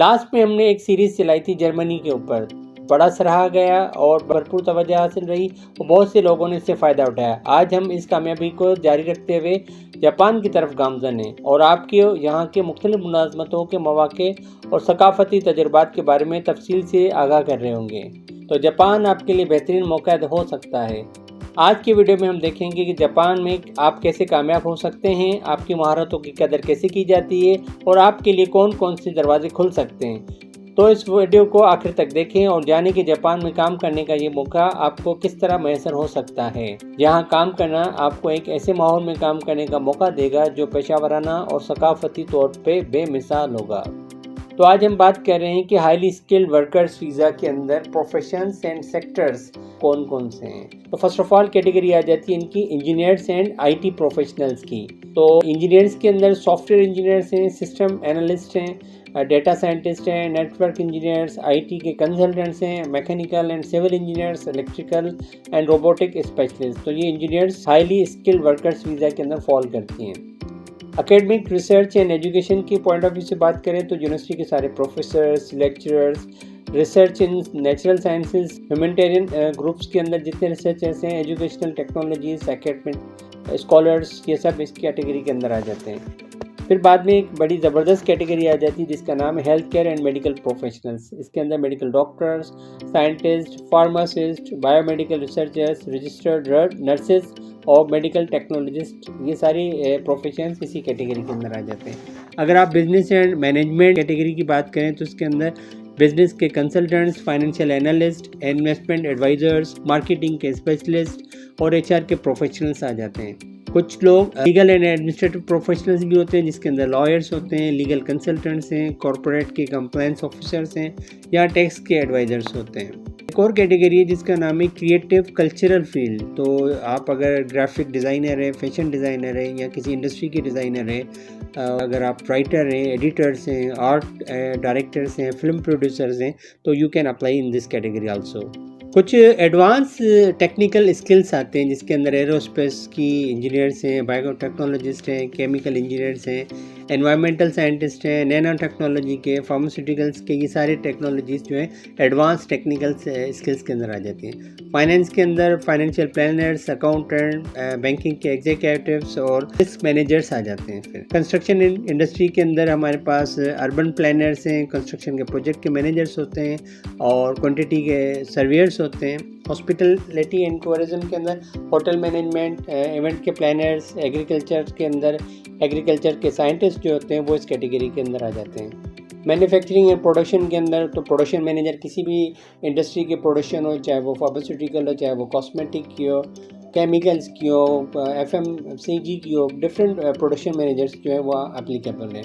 Last में हमने एक सीरीज चलाई थी जर्मनी के ऊपर, बड़ा सराहा गया और भरपूर तवज्जो हासिल रही और बहुत से लोगों ने इससे फ़ायदा उठाया। आज हम इस कामयाबी को जारी रखते हुए जापान की तरफ गामज़न हैं और आपके यहाँ के मुख्तलिफ मुलाज़मतों के मौक़े और सकाफ़ती तजुर्बात के बारे में तफसील से आगाह कर रहे होंगे। तो जापान आपके लिए बेहतरीन मौका हो सकता है। आज की वीडियो में हम देखेंगे कि जापान में आप कैसे कामयाब हो सकते हैं, आपकी महारतों की कदर कैसे की जाती है और आपके लिए कौन कौन से दरवाजे खुल सकते हैं। तो इस वीडियो को आखिर तक देखें और जानें कि जापान में काम करने का ये मौका आपको किस तरह मैसर हो सकता है। यहाँ काम करना आपको एक ऐसे माहौल में काम करने का मौका देगा जो पेशावराना और सकाफती तौर पे बेमिसाल होगा। तो आज हम बात कर रहे हैं कि हाईली स्किल्ड वर्कर्स वीज़ा के अंदर प्रोफेशंस एंड सेक्टर्स कौन कौन से हैं। तो फर्स्ट ऑफ ऑल कैटेगरी आ जाती है इनकी इंजीनियर्स एंड आईटी प्रोफेशनल्स की। तो इंजीनियर्स के अंदर सॉफ्टवेयर इंजीनियर्स हैं, सिस्टम एनालिस्ट हैं, डेटा साइंटिस्ट हैं, नेटवर्क इंजीनियर्स, आईटी के कंसल्टेंट्स हैं, mechanical and civil engineers, electrical and robotic specialist. तो ये engineers highly skilled workers visa के अंदर फॉल करती हैं। एकेडमिक रिसर्च एंड एजुकेशन की पॉइंट ऑफ व्यू से बात करें तो यूनिवर्सिटी के सारे professors, lecturers, research in natural sciences, humanitarian groups के अंदर जितने रिसर्चर्स हैं, एजुकेशनल टेक्नोलॉजीज, एकेडमिक स्कॉलर्स, ये सब इस कैटेगरी के अंदर आ जाते हैं। फिर बाद में एक बड़ी ज़बरदस्त कैटेगरी आ जाती है जिसका नाम है health care and medical professionals. इसके अंदर medical doctors, scientist, pharmacist, biomedical researchers, registered nurses और मेडिकल टेक्नोलॉजिस्ट, ये सारी प्रोफेशंस इसी कैटेगरी के अंदर आ जाते हैं। अगर आप बिजनेस एंड मैनेजमेंट कैटेगरी की बात करें तो इसके अंदर बिजनेस के consultants, financial analyst, investment advisers, marketing के स्पेशलिस्ट और एचआर के प्रोफेशनल्स आ जाते हैं। कुछ लोग लीगल एंड एडमिनिस्ट्रेटिव प्रोफेशनल्स भी होते हैं जिसके अंदर लॉयर्स होते हैं, लीगल कंसल्टेंट्स हैं, कॉरपोरेट के कंप्लायंस ऑफिसर्स हैं या टैक्स के एडवाइजर्स होते हैं। एक और कैटेगरी है जिसका नाम है क्रिएटिव कल्चरल फील्ड। तो आप अगर ग्राफिक डिज़ाइनर है, फैशन डिज़ाइनर है या किसी इंडस्ट्री के डिज़ाइनर है, अगर आप राइटर हैं, एडिटर्स हैं, आर्ट डायरेक्टर्स हैं, फिल्म प्रोड्यूसर्स हैं, तो you can apply in this category also. कुछ एडवांस टेक्निकल स्किल्स आते हैं जिसके अंदर एरोस्पेस की इंजीनियर्स हैं, बायोटेक्नोलॉजिस्ट हैं, केमिकल इंजीनियर्स हैं, एनवायरमेंटल साइंटिस्ट हैं, नैनो टेक्नोलॉजी के, फार्मास्यूटिकल्स के, ये सारे टेक्नोलॉजीज जो हैं एडवांस टेक्निकल स्किल्स के अंदर आ जाती हैं। फाइनेंस के अंदर फाइनेंशियल प्लानर्स, अकाउंटेंट, बैंकिंग के एग्जीक्यूटिव्स और रिस्क मैनेजर्स आ जाते हैं। फिर कंस्ट्रक्शन इंडस्ट्री के अंदर हमारे पास अर्बन प्लानर्स हैं, कंस्ट्रक्शन के प्रोजेक्ट के मैनेजर्स होते हैं और क्वांटिटी के सर्वेयर्स होते हैं। हॉस्पिटलिटी एंड टूरिज्म के अंदर होटल मैनेजमेंट, इवेंट के प्लानर्स, एग्रीकल्चर के अंदर एग्रीकल्चर के साइंटिस्ट जो होते हैं वो इस कैटेगरी के अंदर आ जाते हैं। मैन्युफैक्चरिंग एंड प्रोडक्शन के अंदर तो प्रोडक्शन मैनेजर किसी भी इंडस्ट्री के प्रोडक्शन हो, चाहे वो फार्मास्यूटिकल हो, चाहे वो कॉस्मेटिक की हो, केमिकल्स की हो, FMCG की हो, डिफरेंट प्रोडक्शन मैनेजर्स जो है वो एप्लीकेबल है।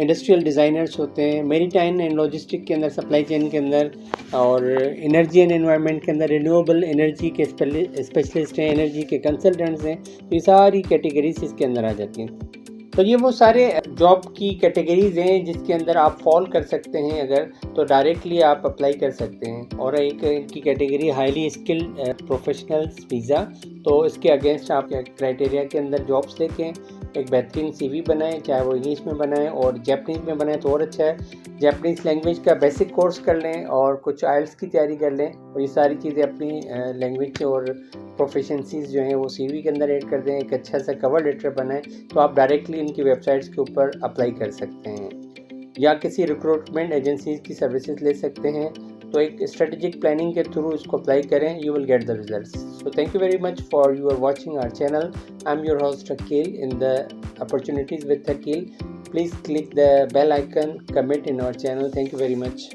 इंडस्ट्रियल डिज़ाइनर्स होते हैं, मेरीटाइम एंड लॉजिस्टिक के अंदर, सप्लाई चेन के अंदर और एनर्जी एंड एनवायरनमेंट के अंदर रिन्यूएबल एनर्जी के स्पेशलिस्ट हैं, एनर्जी के कंसल्टेंट्स हैं। तो ये सारी कैटेगरीज इसके अंदर आ जाती हैं। तो ये वो सारे जॉब की कैटेगरीज हैं जिसके अंदर आप फॉल कर सकते हैं अगर, तो डायरेक्टली आप अप्लाई कर सकते हैं। और एक इनकी category highly skilled professionals visa, तो इसके अगेंस्ट आप क्राइटेरिया के अंदर जॉब्स देखें, एक बेहतरीन CV बनाएं, चाहे वो इंग्लिश में बनाएं और जापानीज़ में बनाएं तो और अच्छा है। जापानीज़ लैंग्वेज का बेसिक कोर्स कर लें और कुछ IELTS की तैयारी कर लें और ये सारी चीज़ें अपनी लैंग्वेज और प्रोफिशिएंसीज जो हैं वो CV के अंदर ऐड कर दें, एक अच्छा सा कवर लेटर बनाएं, तो आप डायरेक्टली इनकी वेबसाइट्स के ऊपर अप्लाई कर सकते हैं या किसी रिक्रूटमेंट एजेंसीज़ की सर्विसेज ले सकते हैं। तो एक स्ट्रेटेजिक प्लानिंग के थ्रू इसको अप्लाई करें, you will get the results. So thank you very much for you are watching our channel. I am your host Akil in the opportunities with Akil. Please click the bell icon, comment in our channel. Thank you very much.